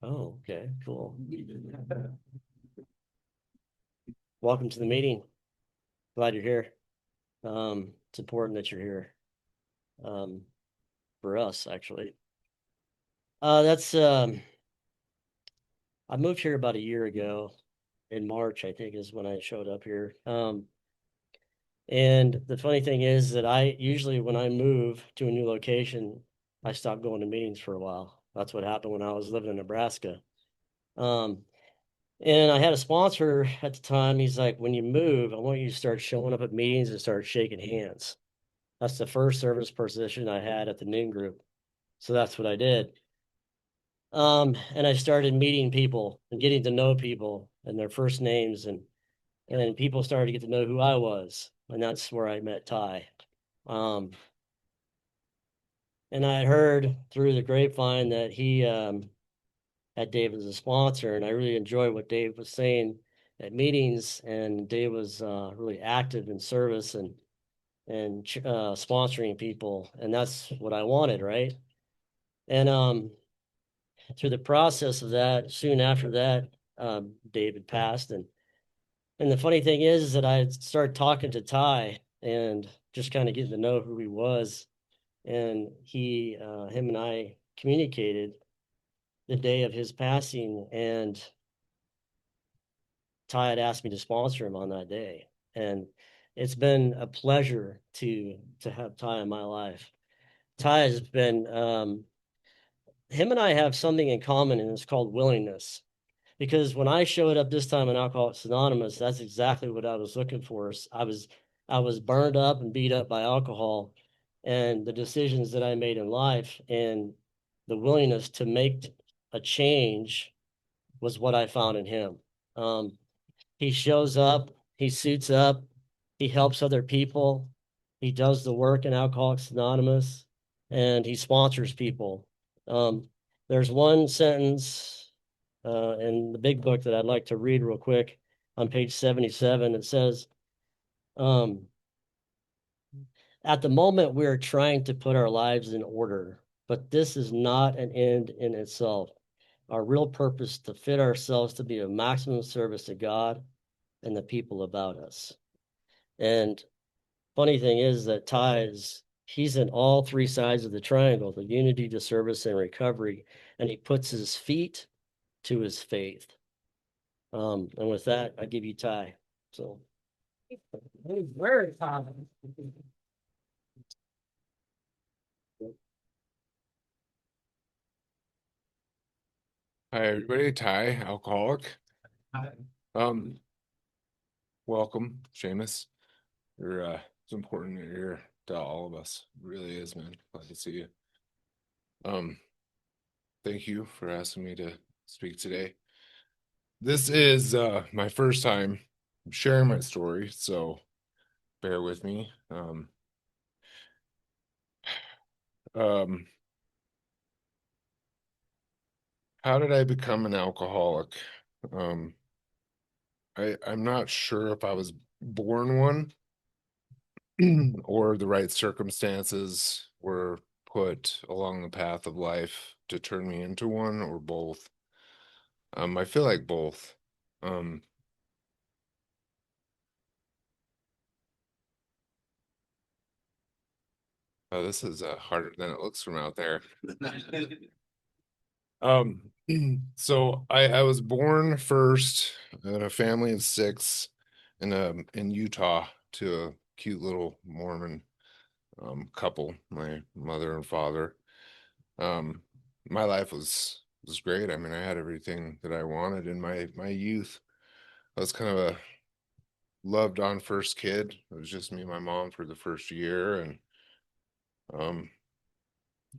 Oh, okay, cool. Welcome to the meeting. Glad you're here. It's important that you're here. Um, for us, actually. That's I moved here about a year ago in March, I think is when I showed up here. And the funny thing is that I usually when I move to a new location, I stop going to meetings for a while. That's what happened when I was living in Nebraska. Um, And I had a sponsor at the time. He's like, when you move, I want you to start showing up at meetings and start shaking hands. That's the first service position I had at the noon group. So that's what I did. And I started meeting people and getting to know people and their first names and then people started to get to know who I was. And that's where I met Ty. Um, and I heard through the grapevine that he had Dave as a sponsor, and I really enjoyed what Dave was saying at meetings. And Dave was really active in service and sponsoring people, and that's what I wanted, right? And through the process of that, soon after that, David passed, and the funny thing is that I started talking to Ty and just kind of getting to know who he was, and him and I communicated the day of his passing, and Ty had asked me to sponsor him on that day. And it's been a pleasure to have Ty in my life. Ty has been him and I have something in common, and it's called willingness. Because when I showed up this time in Alcoholics Anonymous, that's exactly what I was looking for. I was burned up and beat up by alcohol and the decisions that I made in life, and the willingness to make a change was what I found in him. Um, he shows up, he suits up, he helps other people, he does the work in Alcoholics Anonymous, and he sponsors people. Um, there's one sentence in the big book that I'd like to read real quick on page 77. It says, um, at the moment, we are trying to put our lives in order, but this is not an end in itself. Our real purpose is to fit ourselves to be of maximum service to God and the people about us. And funny thing is that he's in all three sides of the triangle, the unity, the service, and recovery. And he puts his feet to his faith. And with that, I give you Ty. So very common. Hi, everybody. Ty, alcoholic. Um, Welcome, Seamus. It's important that you're here to all of us. It really is, man. Glad to see you. Um, thank you for asking me to speak today. This is my first time sharing my story, so bear with me. Um, how did I become an alcoholic? Um, I'm not sure if I was born one or the right circumstances were put along the path of life to turn me into one, or both. I feel like both. Um, this is harder than it looks from out there. Um, so I was born first in a family of six in Utah to a cute little Mormon couple, my mother and father. Um, my life was great. I mean, I had everything that I wanted in my youth. I was kind of a loved on first kid. It was just me and my mom for the first year, and um,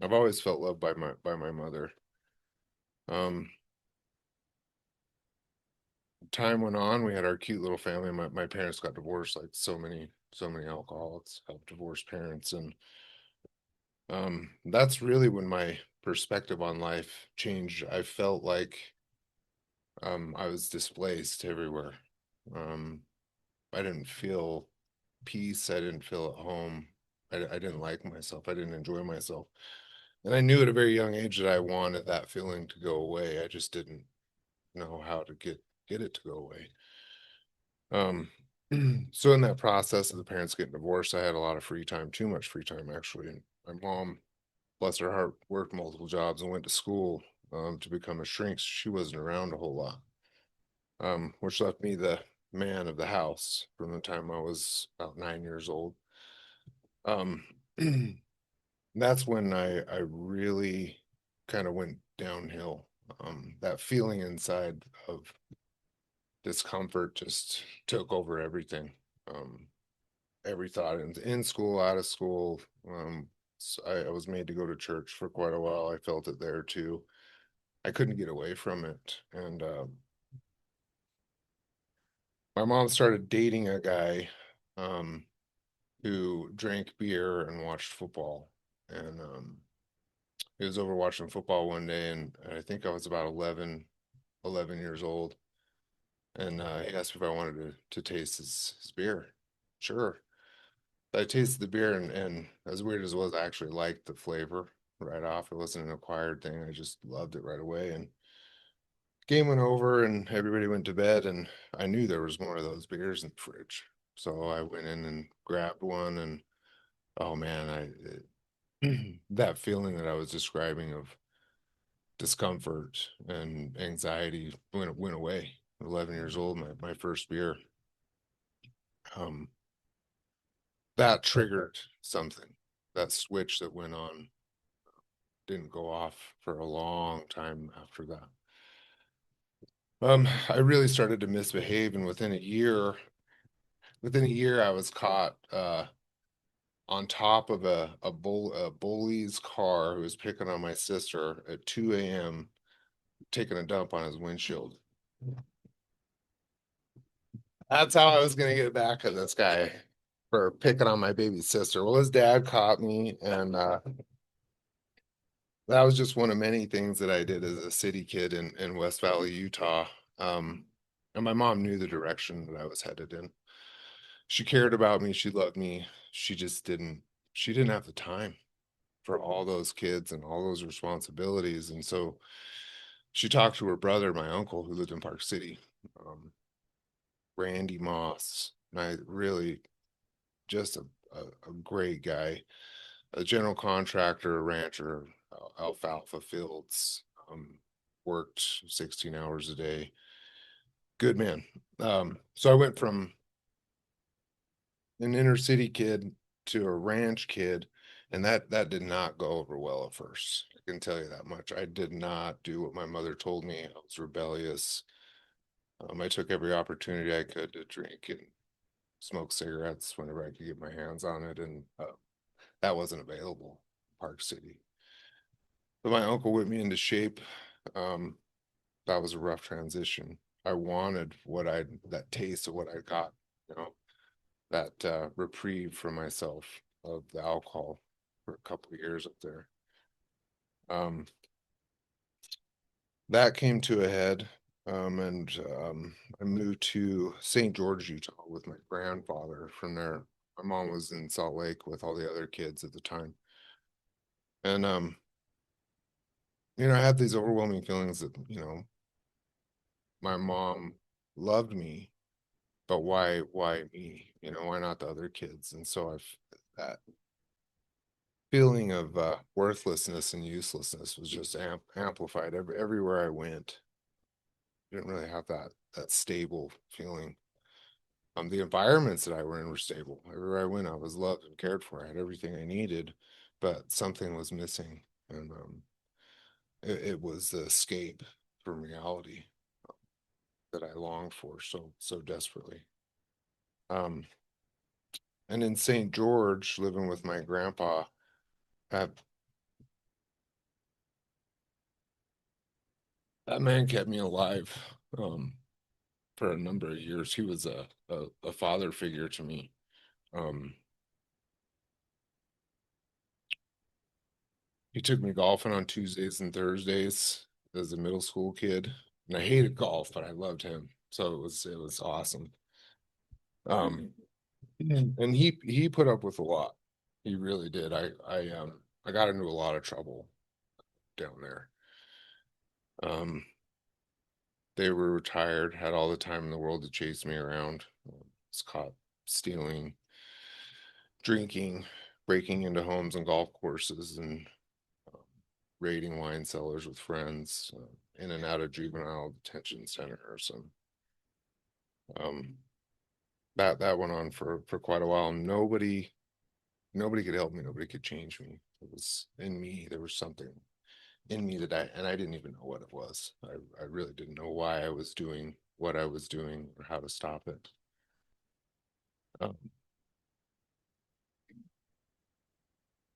I've always felt loved by my mother. Um, Time went on. We had our cute little family. My parents got divorced, like so many alcoholics have divorced parents, and that's really when my perspective on life changed. I felt like I was displaced everywhere. Um, I didn't feel peace. I didn't feel at home. I didn't like myself. I didn't enjoy myself. And I knew at a very young age that I wanted that feeling to go away. I just didn't know how to get it to go away. Um, so in that process of the parents getting divorced, I had a lot of free time, too much free time actually. And my mom, bless her heart, worked multiple jobs and went to school to become a shrink. She wasn't around a whole lot, which left me the man of the house from the time I was about 9 years old. Um, that's when I really kind of went downhill. That feeling inside of discomfort just took over everything. Um, every thought in school, out of school. So I was made to go to church for quite a while. I felt it there too. I couldn't get away from it. And my mom started dating a guy um, who drank beer and watched football. And he was over watching football one day, and I think I was about 11 years old. And he asked me if I wanted to taste his beer. Sure. I tasted the beer, and as weird as it was, I actually liked the flavor right off. It wasn't an acquired thing. I just loved it right away. And game went over and everybody went to bed, and I knew there was more of those beers in the fridge. So I went in and grabbed one, and oh man, that feeling that I was describing of discomfort and anxiety went away. 11 years old, my first beer. Um, that triggered something. That switch that went on didn't go off for a long time after that. I really started to misbehave, and within a year, I was caught on top of a bully's car who was picking on my sister at 2 a.m. taking a dump on his windshield. That's how I was gonna get back at this guy for picking on my baby sister. Well, his dad caught me, and that was just one of many things that I did as a city kid in West Valley, Utah. Um, and my mom knew the direction that I was headed in. She cared about me, she loved me. She didn't have the time for all those kids and all those responsibilities. And so she talked to her brother, my uncle, who lived in Park City, um, Randy Moss. And I really just a great guy, a general contractor, a rancher, alfalfa fields, worked 16 hours a day. Good man. So I went from an inner city kid to a ranch kid, and that did not go over well at first. I can tell you that much. I did not do what my mother told me. I was rebellious. I took every opportunity I could to drink and smoke cigarettes whenever I could get my hands on it, and that wasn't available in Park City. But my uncle whipped me into shape. Um, that was a rough transition. I wanted that taste of what I got, you know, that reprieve for myself of the alcohol for a couple of years up there. Um, that came to a head, and I moved to St. George, Utah, with my grandfather. From there, my mom was in Salt Lake with all the other kids at the time, and I had these overwhelming feelings that my mom loved me, but why me? Why not the other kids? And so I've that feeling of worthlessness and uselessness was just amplified everywhere I went. I didn't really have that stable feeling. The environments that I were in were stable. Everywhere I went, I was loved and cared for. I had everything I needed, but something was missing, and it was the escape from reality that I longed for so desperately. Um, and in St. George, living with my grandpa, that that man kept me alive. For a number of years. He was a father figure to me. Um, he took me golfing on Tuesdays and Thursdays as a middle school kid, and I hated golf, but I loved him, so it was awesome. Um, and he put up with a lot. He really did. I got into a lot of trouble down there. Um, they were retired, had all the time in the world to chase me around. Was caught stealing, drinking, breaking into homes and golf courses, and um, raiding wine cellars with friends, in and out of juvenile detention centers. And um, that went on for quite a while. Nobody could help me. Nobody could change me. It was in me. There was something in me that I didn't even know what it was. I really didn't know why I was doing what I was doing or how to stop it. Um,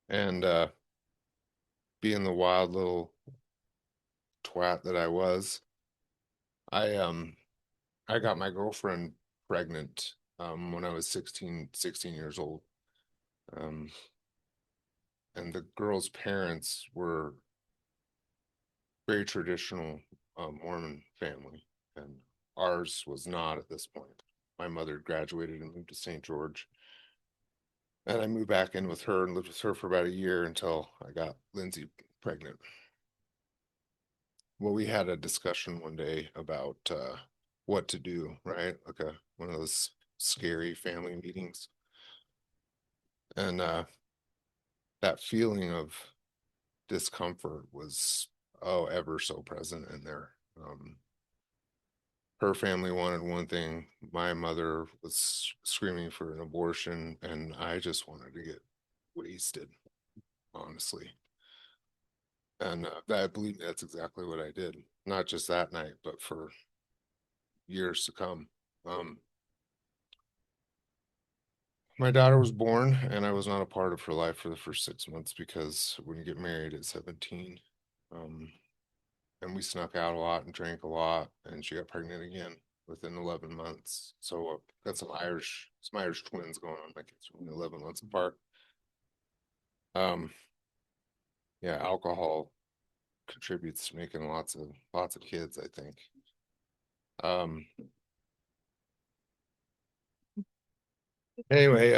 and being the wild little twat that I was, I um I got my girlfriend pregnant when I was 16 years old. Um, and the girl's parents were very traditional Mormon family, and ours was not at this point. My mother graduated and moved to St. George, and I moved back in with her and lived with her for about a year until I got Lindsay pregnant. Well, we had a discussion one day about what to do, right? Like one of those scary family meetings, and that feeling of discomfort was ever so present in there. Her family wanted one thing, my mother was screaming for an abortion, and I just wanted to get wasted, honestly. And that, believe me, that's exactly what I did. Not just that night, but for years to come. Um, my daughter was born, and I was not a part of her life for the first 6 months because when you get married at 17, um, and we snuck out a lot and drank a lot, and she got pregnant again within 11 months. So got some Irish twins going on. My kids are only 11 months apart. Um, yeah, alcohol contributes to making lots of kids, I think. Um, anyway,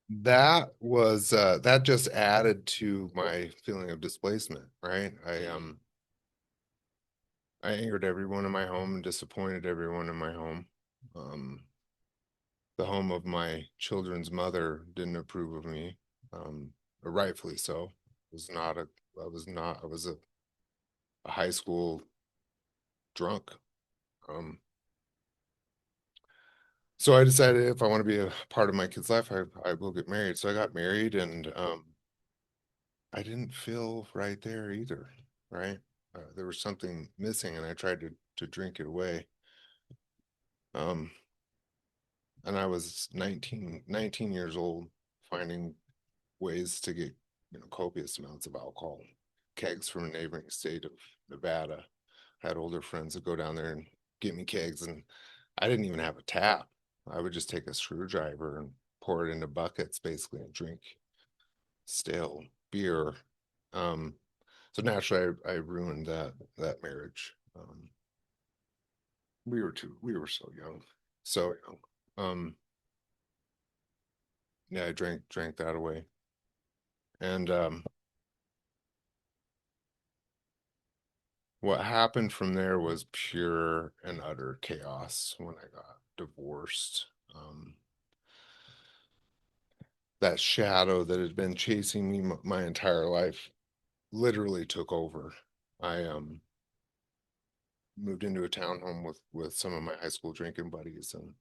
that just added to my feeling of displacement, right? I angered everyone in my home and disappointed everyone in my home. Um, the home of my children's mother didn't approve of me, rightfully so. I was a high school drunk. Um, so I decided if I want to be a part of my kid's life, I will get married. So I got married, and I didn't feel right there either, right? There was something missing, and I tried to drink it away. Um, and I was 19 years old, finding ways to get, copious amounts of alcohol, kegs from a neighboring state of Nevada. I had older friends that go down there and get me kegs, and I didn't even have a tap. I would just take a screwdriver and pour it into buckets basically and drink stale beer. Um, so naturally I ruined that marriage. We were so young. So young. Yeah, I drank that away. And what happened from there was pure and utter chaos when I got divorced. Um, that shadow that had been chasing me my entire life literally took over. I moved into a townhome with some of my high school drinking buddies, and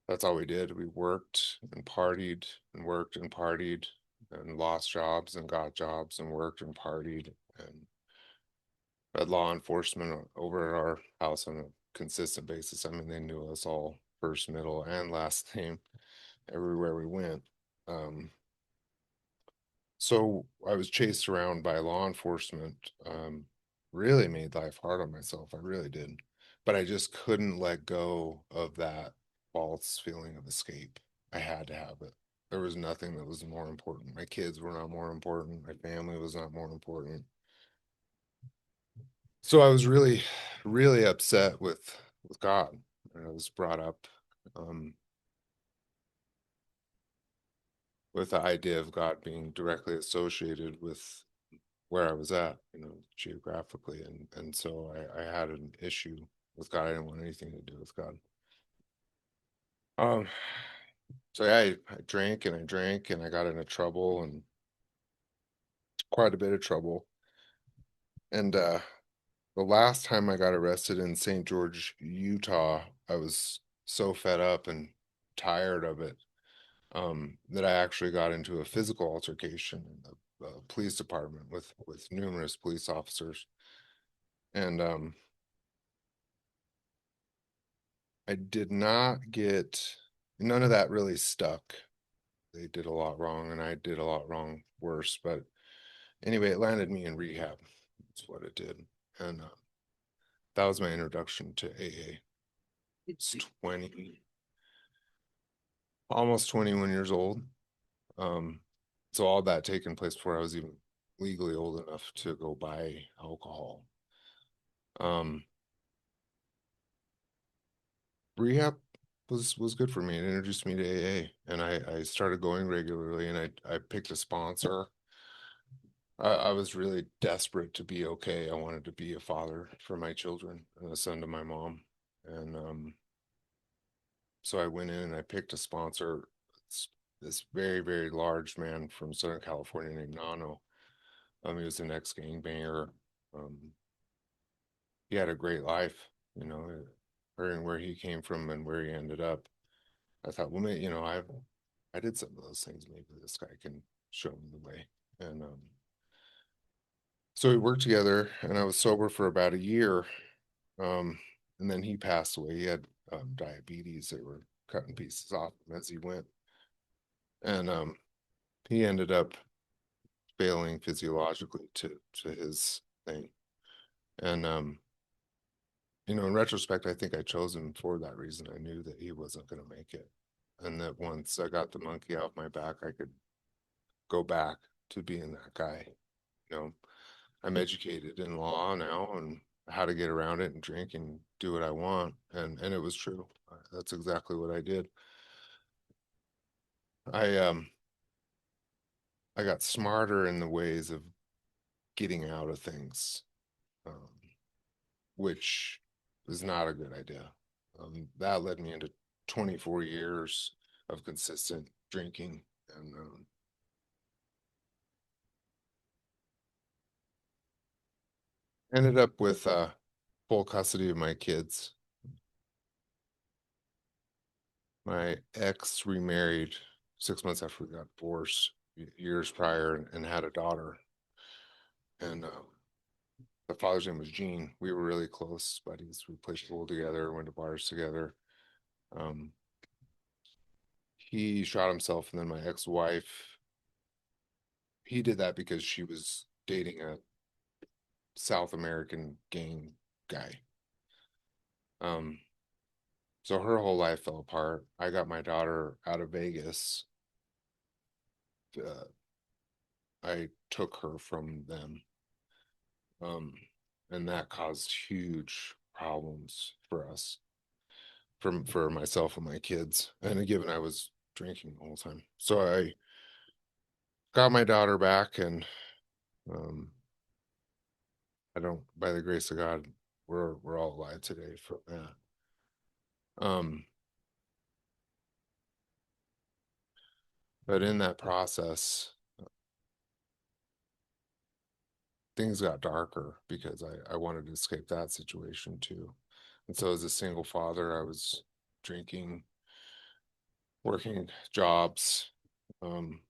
that's all we did. We worked and partied and worked and partied and lost jobs and got jobs and worked and partied and had law enforcement over at our house on a consistent basis. I mean, they knew us all first, middle, and last name everywhere we went. Um, so I was chased around by law enforcement. Really made life hard on myself. I really did. But I just couldn't let go of that false feeling of escape. I had to have it. There was nothing that was more important. My kids were not more important. My family was not more important. So I was really upset with God. I was brought up um, with the idea of God being directly associated with where I was at, geographically, and so I had an issue with God. I didn't want anything to do with God. Um, so yeah, I drank and I drank and I got into trouble and quite a bit of trouble. And the last time I got arrested in St. George, Utah, I was so fed up and tired of it, that I actually got into a physical altercation in the police department with numerous police officers. And I did not get none of that really stuck. They did a lot wrong, and I did a lot wrong worse. But anyway, it landed me in rehab. That's what it did. And that was my introduction to AA. It's 20, almost 21 years old. Um, so all that taking place before I was even legally old enough to go buy alcohol. Um, Rehab was good for me. It introduced me to AA, and I started going regularly, and I picked a sponsor. I was really desperate to be okay. I wanted to be a father for my children and a son to my mom. And so I went in and I picked a sponsor, this very, very large man from Southern California named Nano. He was an ex-gangbanger. Um, he had a great life, you know, hearing where he came from and where he ended up. I thought, well, maybe, I did some of those things. Maybe this guy can show me the way. And so we worked together, and I was sober for about a year. Um, and then he passed away. He had diabetes. They were cutting pieces off him as he went, and he ended up failing physiologically to his thing. And in retrospect, I think I chose him for that reason. I knew that he wasn't going to make it, and that once I got the monkey off my back, I could go back to being that guy. You know, I'm educated in law now and how to get around it and drink and do what I want. And it was true. That's exactly what I did. I I got smarter in the ways of getting out of things, um, which is not a good idea. That led me into 24 years of consistent drinking and ended up with full custody of my kids. My ex remarried 6 months after we got divorced, years prior, and had a daughter. And the father's name was Gene. We were really close buddies. We played pool together, went to bars together. Um, he shot himself, and then my ex-wife, he did that because she was dating a South American gang guy. Um, so her whole life fell apart. I got my daughter out of Vegas. Uh, I took her from them, um, and that caused huge problems for us, for myself and my kids. And given I was drinking the whole time, so I got my daughter back, and um, I don't, by the grace of God, we're all alive today from that. Um, but in that process, things got darker because I wanted to escape that situation too. And so as a single father, I was drinking, working jobs, um,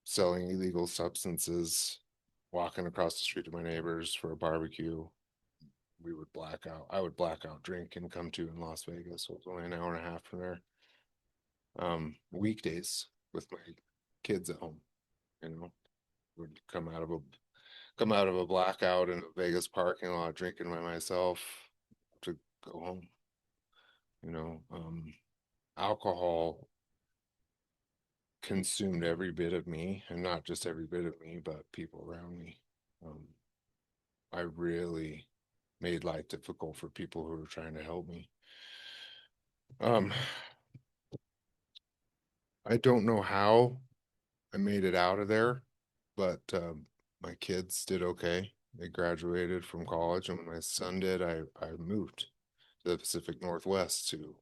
selling illegal substances, walking across the street to my neighbors for a barbecue. We would black out. I would black out, drink, and come to in Las Vegas. So it was only an hour and a half from there. Weekdays with my kids at home, you know, would come out of a blackout in a Vegas parking lot, drinking by myself to go home. You know, alcohol consumed every bit of me, and not just every bit of me, but people around me. Um, I really made life difficult for people who were trying to help me. Um, I don't know how I made it out of there, but My kids did okay. They graduated from college, and when my son did, I moved to the Pacific Northwest to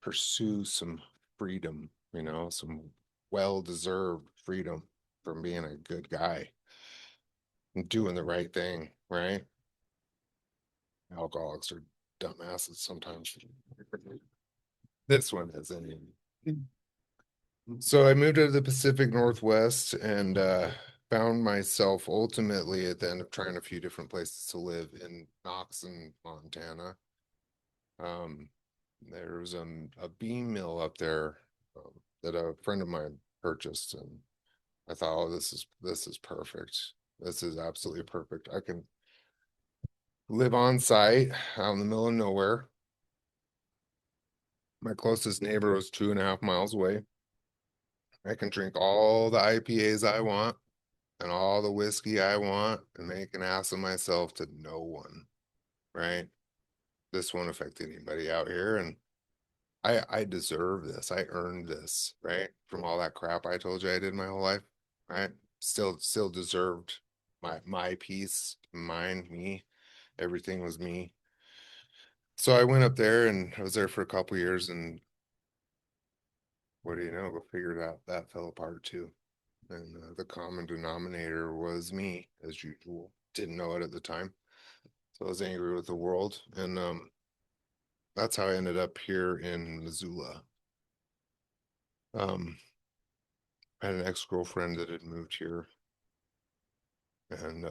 pursue some freedom, some well-deserved freedom from being a good guy and doing the right thing, right? Alcoholics are dumbasses sometimes. This one isn't. So I moved to the Pacific Northwest and found myself ultimately at the end of trying a few different places to live in Knox and Montana. Um, there was a bean mill up there that a friend of mine purchased, and I thought, oh, this is perfect. This is absolutely perfect. I can live on site out in the middle of nowhere. My closest neighbor was 2.5 miles away. I can drink all the IPAs I want and all the whiskey I want and make an ass of myself to no one, right? This won't affect anybody out here. And I deserve this. I earned this, right? From all that crap I told you I did my whole life, right? Still deserved my piece, mine, me. Everything was me. So I went up there and I was there for a couple years, and what do you know? Go figure it out. That fell apart too. And the common denominator was me, as usual. Didn't know it at the time. So I was angry with the world. And that's how I ended up here in Missoula. Um, I had an ex-girlfriend that had moved here, and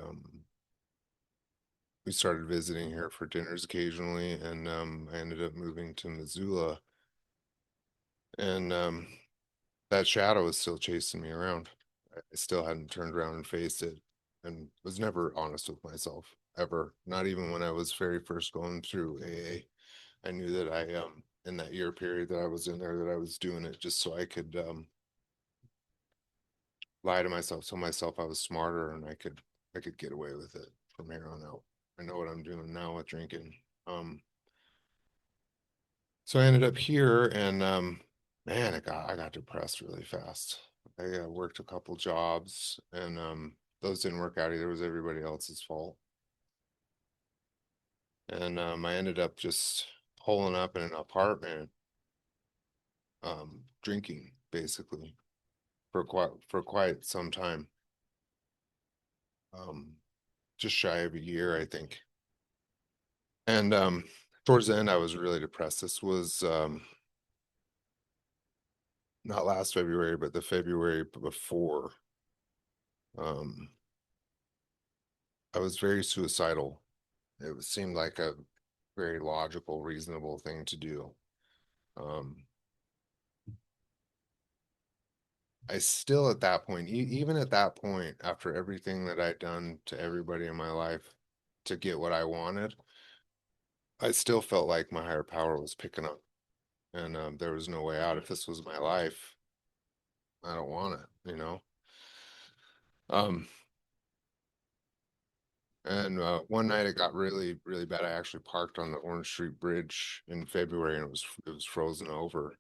we started visiting here for dinners occasionally, and I ended up moving to Missoula, and that shadow was still chasing me around. I still hadn't turned around and faced it, and was never honest with myself ever. Not even when I was very first going through AA. I knew that I in that year period that I was in there, that I was doing it just so I could lie to myself, tell myself I was smarter, and I could get away with it from here on out. I know what I'm doing now with drinking. So I ended up here, and man, I got depressed really fast. I worked a couple jobs, and those didn't work out either. It was everybody else's fault. And I ended up just holing up in an apartment, drinking basically for quite some time. Um, just shy of a year, I think. And towards the end, I was really depressed. This was not last February, but the February before. Um, I was very suicidal. It seemed like a very logical, reasonable thing to do. Um, I still, at that point, even at that point, after everything that I'd done to everybody in my life to get what I wanted, I still felt like my higher power was picking up, and there was no way out. If this was my life, I don't want it. Um, and one night it got really, really bad. I actually parked on the Orange Street Bridge in February, and it was frozen over.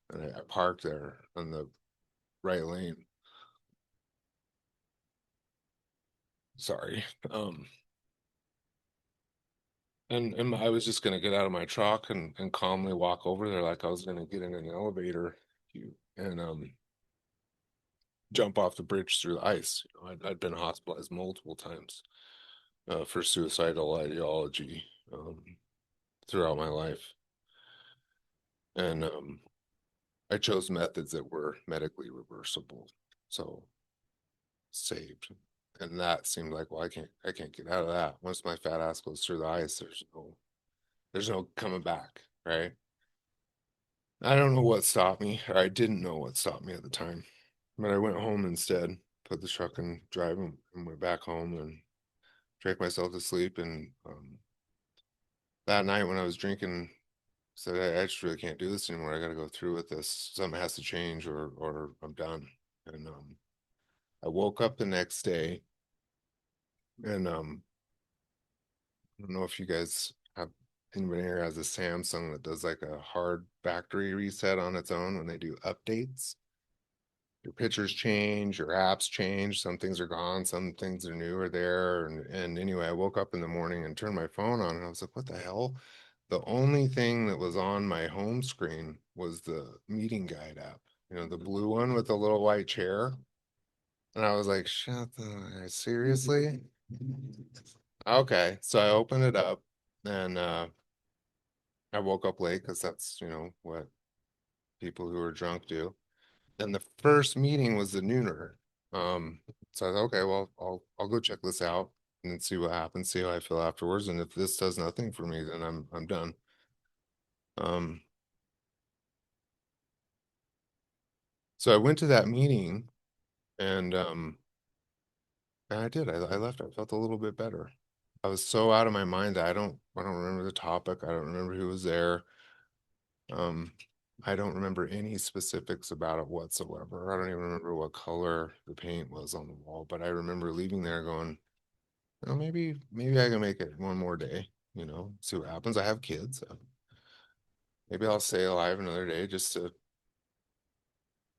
And I parked there on the right lane. Sorry. Um, and I was just gonna get out of my truck and calmly walk over there like I was gonna get in an elevator and jump off the bridge through the ice. I'd been hospitalized multiple times for suicidal ideology throughout my life. And I chose methods that were medically reversible. So saved. And that seemed like, well, I can't get out of that. Once my fat ass goes through the ice, there's no coming back, right? I don't know what stopped me, or I didn't know what stopped me at the time. But I went home instead, put the truck in drive and went back home and drank myself to sleep. And that night when I was drinking, said I just really can't do this anymore. I got to go through with this. Something has to change, or I'm done. And I woke up the next day, and I don't know if you guys have anybody here has a Samsung that does like a hard factory reset on its own when they do updates. your pictures change, your apps change, some things are gone, some things are new or there. And anyway, I woke up in the morning and turned my phone on and I was like, what the hell? The only thing that was on my home screen was the meeting guide app, the blue one with the little white chair. And I was like, shut the, seriously? Okay. So I opened it up and I woke up late because that's, what people who are drunk do. And the first meeting was the nooner. Um, so I thought, okay, well, I'll go check this out and then see what happens, see how I feel afterwards. And if this does nothing for me, then I'm done. Um, so I went to that meeting and I did. I left. I felt a little bit better. I was so out of my mind that I don't remember the topic. I don't remember who was there. Um, I don't remember any specifics about it whatsoever. I don't even remember what color the paint was on the wall, but I remember leaving there going, oh, maybe I can make it one more day, see what happens. I have kids. Maybe I'll stay alive another day just to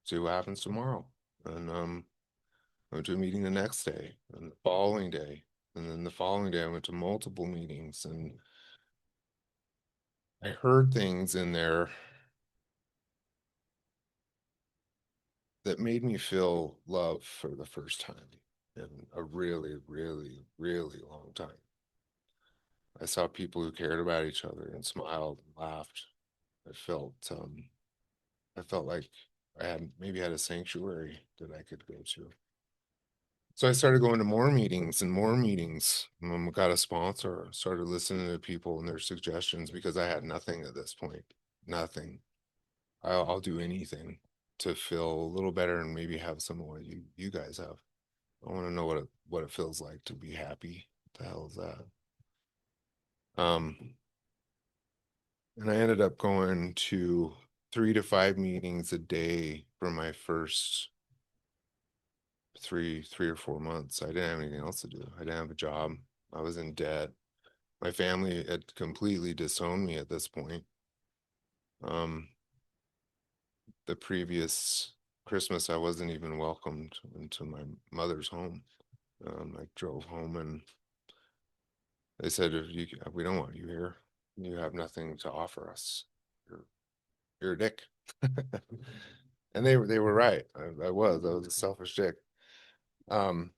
see what happens tomorrow. And I went to a meeting the next day and the following day. And then the following day I went to multiple meetings and I heard things in there that made me feel love for the first time in a really, really, really long time. I saw people who cared about each other and smiled and laughed. I felt I felt like I had maybe had a sanctuary that I could go to. So I started going to more meetings and more meetings. Got a sponsor, started listening to people and their suggestions because I had nothing at this point. Nothing. I'll do anything to feel a little better and maybe have some of what you guys have. I want to know what it feels like to be happy. What the hell is that? Um, and I ended up going to 3 to 5 meetings a day for my first three or 4 months. I didn't have anything else to do. I didn't have a job. I was in debt. My family had completely disowned me at this point. Um, the previous Christmas, I wasn't even welcomed into my mother's home. I drove home and they said, we don't want you here. You have nothing to offer us. You're, you're a dick. And they were right. I was a selfish dick. Um,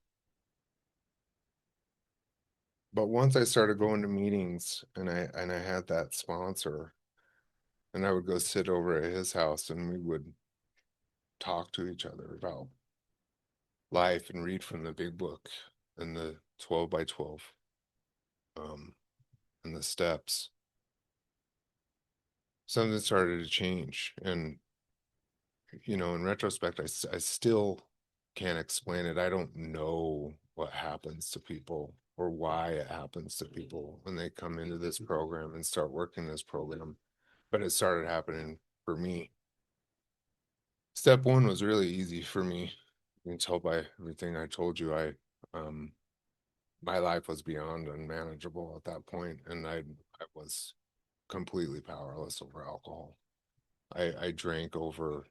but once I started going to meetings and I had that sponsor and I would go sit over at his house and we would talk to each other about life and read from the big book and the 12 by 12 um and the steps, something started to change. And in retrospect, I still can't explain it. I don't know what happens to people or why it happens to people when they come into this program and start working this program, but it started happening for me. Step one was really easy for me. You can tell by everything I told you. Um my life was beyond unmanageable at that point, and I was completely powerless over alcohol. I drank over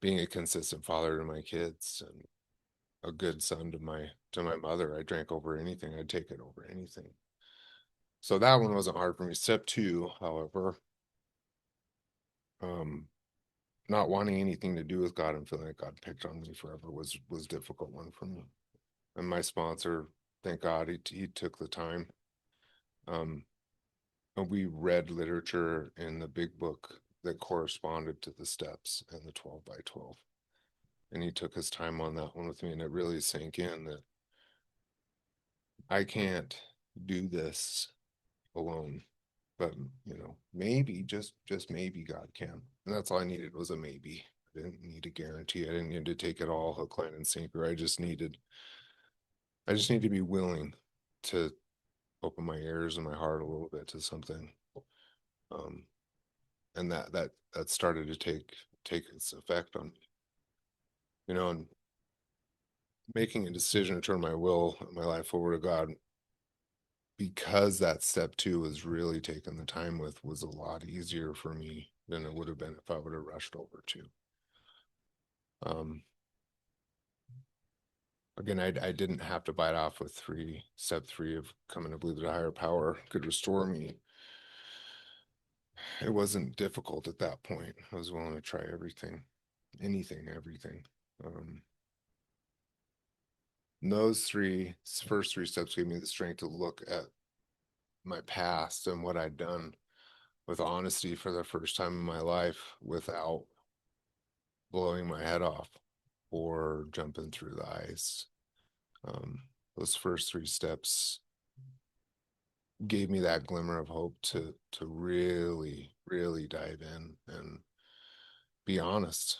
being a consistent father to my kids and a good son to my mother. I drank over anything. I'd take it over anything. So that one wasn't hard for me. Step two, however, um, not wanting anything to do with God and feeling like God picked on me forever was a difficult one for me. And my sponsor, thank God, he took the time. Um, and we read literature in the big book that corresponded to the steps and the 12 by 12. And he took his time on that one with me, and it really sank in that I can't do this alone. But maybe just maybe God can. And that's all I needed was a maybe. I didn't need a guarantee. I didn't need to take it all hook, line, and sinker. I just need to be willing to open my ears and my heart a little bit to something. Um, and that started to take its effect on me, and making a decision to turn my will and my life over to God, because that step two was really taking the time with, was a lot easier for me than it would have been if I would have rushed over to. Um, again, I didn't have to bite off with step three of coming to believe that a higher power could restore me. It wasn't difficult at that point. I was willing to try everything, anything, everything. Um, those first three steps gave me the strength to look at my past and what I'd done with honesty for the first time in my life without blowing my head off or jumping through the ice. Um, those first three steps gave me that glimmer of hope to really, really dive in and be honest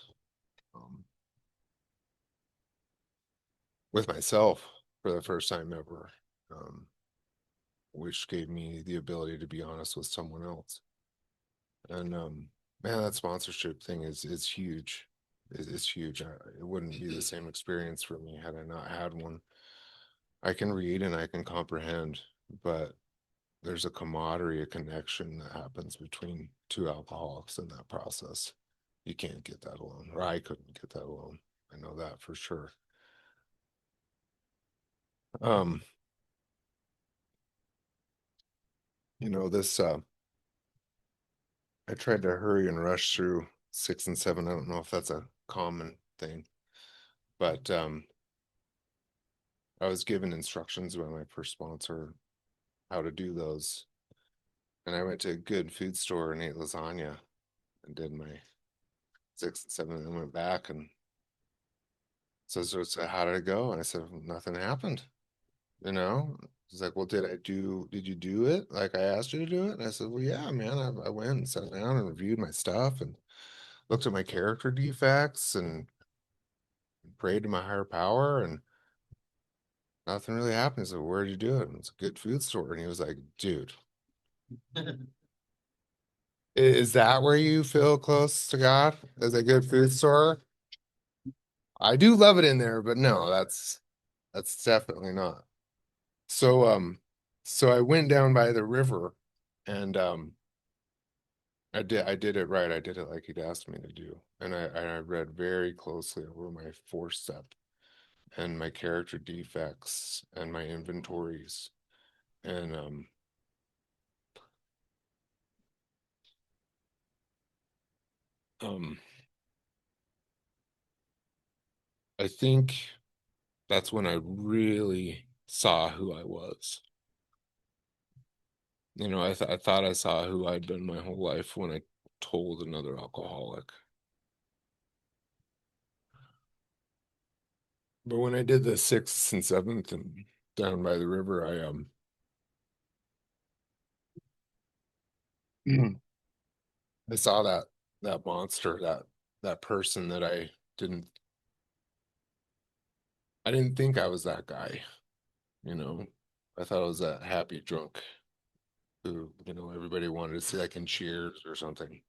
with myself for the first time ever, um, which gave me the ability to be honest with someone else. And man, that sponsorship thing is huge. It's huge. It wouldn't be the same experience for me had I not had one. I can read and I can comprehend, but there's a camaraderie, a connection that happens between two alcoholics in that process. You can't get that alone, or I couldn't get that alone. I know that for sure. Um, this I tried to hurry and rush through 6 and 7. I don't know if that's a common thing, but I was given instructions by my first sponsor how to do those. And I went to a good food store and ate lasagna and did my 6 and 7 and then went back and so how did it go? And I said, nothing happened. He's like, well, did you do it? Like I asked you to do it? And I said, well, yeah, man, I went and sat down and reviewed my stuff and looked at my character defects and prayed to my higher power and nothing really happened. I said, where'd you do it? And it's a good food store. And he was like, dude, is that where you feel close to God? Is a good food store? I do love it in there, but no, that's definitely not. So so I went down by the river and I did it right. I did it like he'd asked me to do. And I read very closely over my 4 step and my character defects and my inventories. And um I think that's when I really saw who I was. I thought I saw who I'd been my whole life when I told another alcoholic. But when I did the 6th and 7th and down by the river, I saw that monster, that person that I didn't think I was that guy, you know. I thought I was that happy drunk who, everybody wanted to see like in Cheers or something.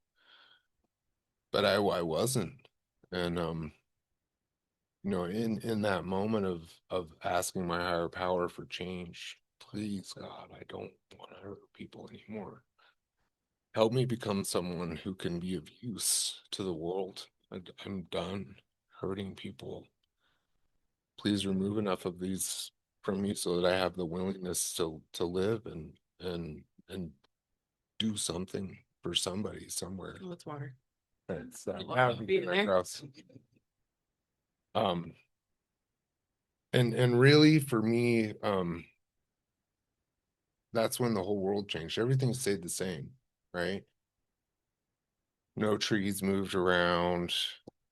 But I wasn't. And in that moment of asking my higher power for change, please God, I don't want to hurt people anymore. Help me become someone who can be of use to the world. I'm done hurting people. Please remove enough of these from me so that I have the willingness to live and do something for somebody somewhere. Oh, it's water. It's Being there. gross. Um and really for me, that's when the whole world changed. Everything stayed the same, right? No trees moved around.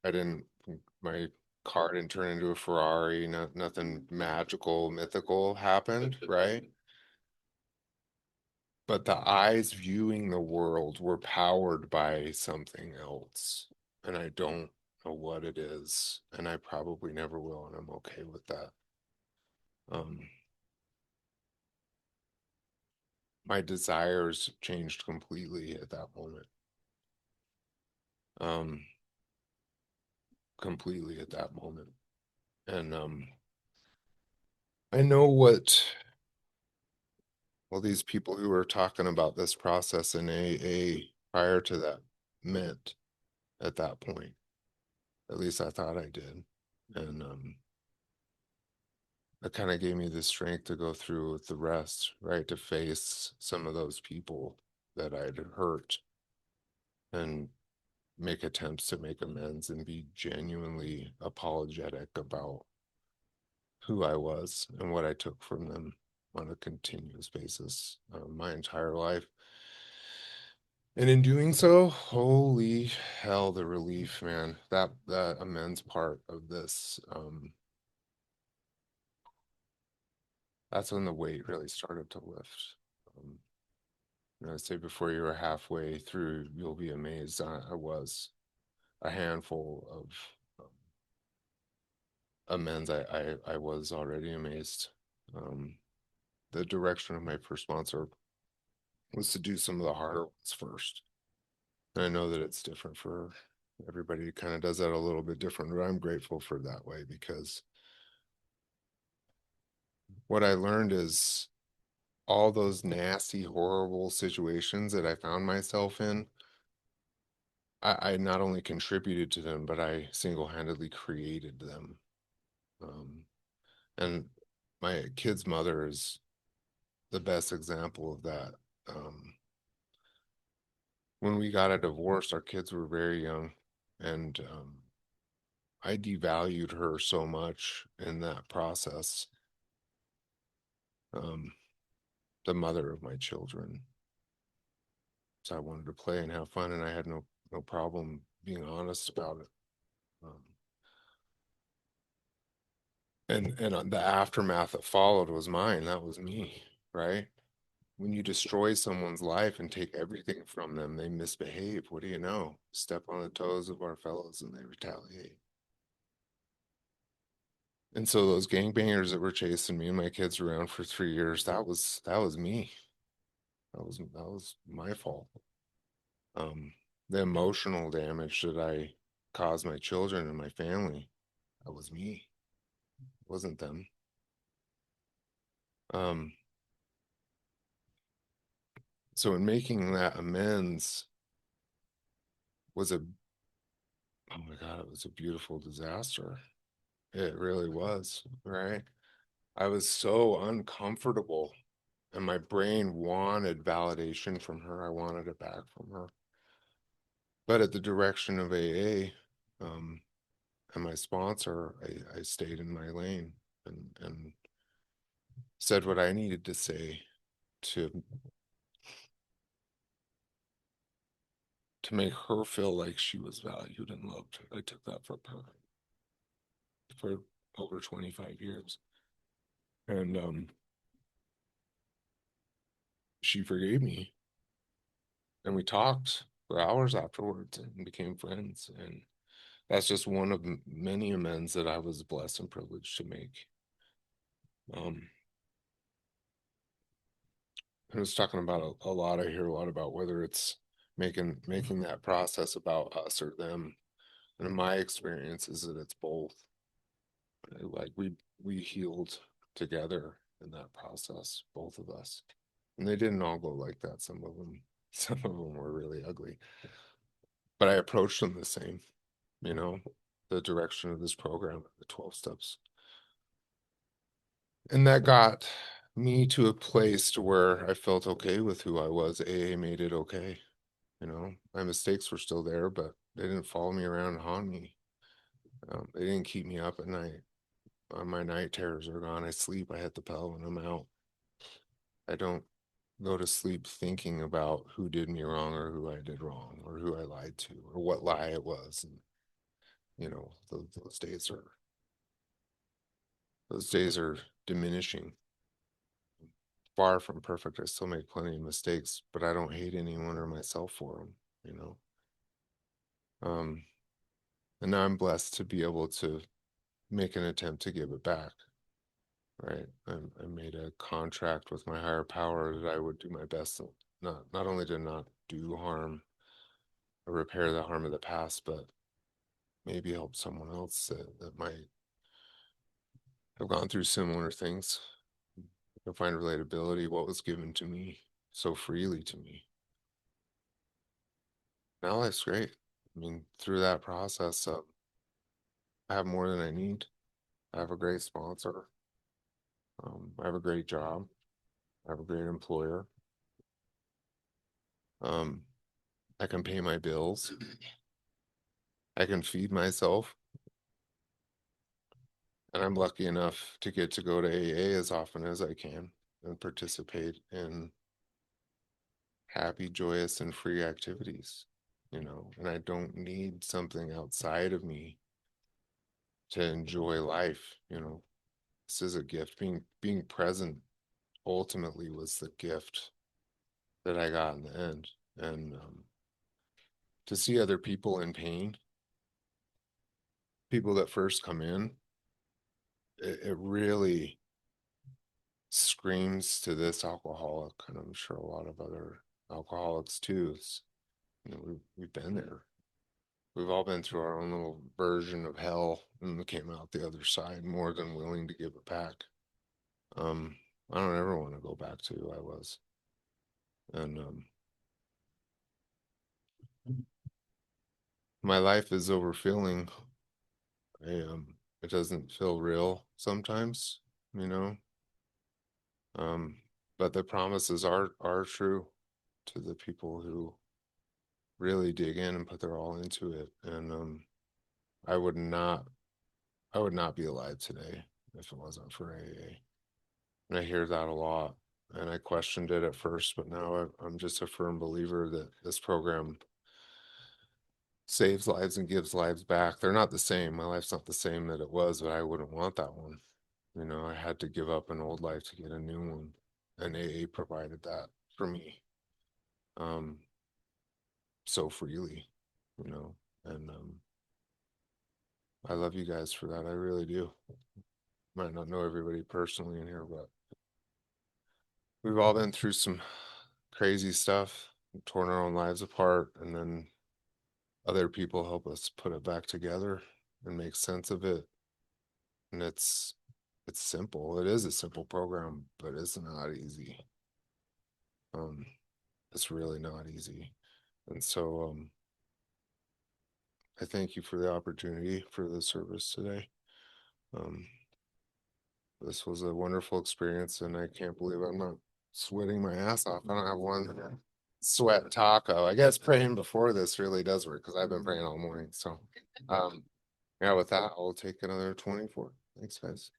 I didn't, my car didn't turn into a Ferrari. Nothing magical, mythical happened, right? But the eyes viewing the world were powered by something else. And I don't know what it is. And I probably never will. And I'm okay with that. Um, my desires changed completely at that moment. Um, Completely at that moment. And I know what these people who were talking about this process in AA prior to that meant at that point. At least I thought I did. And it kind of gave me the strength to go through with the rest, right? To face some of those people that I'd hurt and make attempts to make amends and be genuinely apologetic about who I was and what I took from them on a continuous basis my entire life. And in doing so, holy hell, the relief, man. That amends part of this, that's when the weight really started to lift. Um, I say before you're halfway through, you'll be amazed. I was a handful of amends. I was already amazed. Um, the direction of my first sponsor was to do some of the harder ones first. And I know that it's different for everybody. Kind of does that a little bit different, but I'm grateful for that way because what I learned is all those nasty, horrible situations that I found myself in, I not only contributed to them, but I single-handedly created them. Um, and my kid's mother is the best example of that. Um, when we got a divorce, our kids were very young, and I devalued her so much in that process. Um, the mother of my children. So I wanted to play and have fun, and I had no problem being honest about it. Um, and on the aftermath that followed was mine. That was me, right? When you destroy someone's life and take everything from them, they misbehave. What do you know? Step on the toes of our fellows and they retaliate. And so those gangbangers that were chasing me and my kids around for 3 years, that was me. That was my fault. Um, the emotional damage that I caused my children and my family, that was me. It wasn't them. Um, so in making that amends was a oh my God, it was a beautiful disaster. It really was, right? I was so uncomfortable and my brain wanted validation from her. I wanted it back from her. But at the direction of AA, and my sponsor, I stayed in my lane and said what I needed to say to to make her feel like she was valued and loved. I took that from her for over 25 years. And she forgave me. And we talked for hours afterwards and became friends. And that's just one of many amends that I was blessed and privileged to make. Um, I was talking about a lot. I hear a lot about whether it's making that process about us or them. And in my experience is that it's both. Like we healed together in that process, both of us. And they didn't all go like that. Some of them were really ugly. But I approached them the same, you know, the direction of this program, the 12 steps. And that got me to a place to where I felt okay with who I was. AA made it okay. You know, my mistakes were still there, but they didn't follow me around and haunt me. They didn't keep me up at night. My night terrors are gone. I sleep, I hit the pillow, and I'm out. I don't go to sleep thinking about who did me wrong or who I did wrong or who I lied to or what lie it was. And, those days are diminishing. Far from perfect. I still make plenty of mistakes, but I don't hate anyone or myself for them, you know. Um, and now I'm blessed to be able to make an attempt to give it back. Right. I made a contract with my higher power that I would do my best to not only to not do harm or repair the harm of the past, but maybe help someone else that might have gone through similar things. To find relatability, what was given to me so freely to me. Now life's great. I mean, through that process, I have more than I need. I have a great sponsor. I have a great job. I have a great employer. Um, I can pay my bills. I can feed myself. And I'm lucky enough to get to go to AA as often as I can and participate in happy, joyous, and free activities, and I don't need something outside of me to enjoy life. This is a gift. Being present ultimately was the gift that I got in the end. And to see other people in pain, people that first come in, it really screams to this alcoholic, and I'm sure a lot of other alcoholics too. We've been there. We've all been through our own little version of hell and came out the other side more than willing to give it back. Um, I don't ever want to go back to who I was. And my life is overfilling. It doesn't feel real sometimes, you know. Um, but the promises are true to the people who really dig in and put their all into it. And I would not I would not be alive today if it wasn't for AA. And I hear that a lot. And I questioned it at first, but now I'm just a firm believer that this program saves lives and gives lives back. They're not the same. My life's not the same that it was, but I wouldn't want that one. I had to give up an old life to get a new one. And AA provided that for me um, so freely, you know. And I love you guys for that. I really do. Might not know everybody personally in here, but we've all been through some crazy stuff, torn our own lives apart, and then other people help us put it back together and make sense of it. And it's simple. It is a simple program, but it's not easy. Um, it's really not easy. And so I thank you for the opportunity for the service today. Um, this was a wonderful experience, and I can't believe I'm not sweating my ass off. I don't have one sweat taco. I guess praying before this really does work because I've been praying all morning. So, yeah, with that, I'll take another 24. Thanks, guys.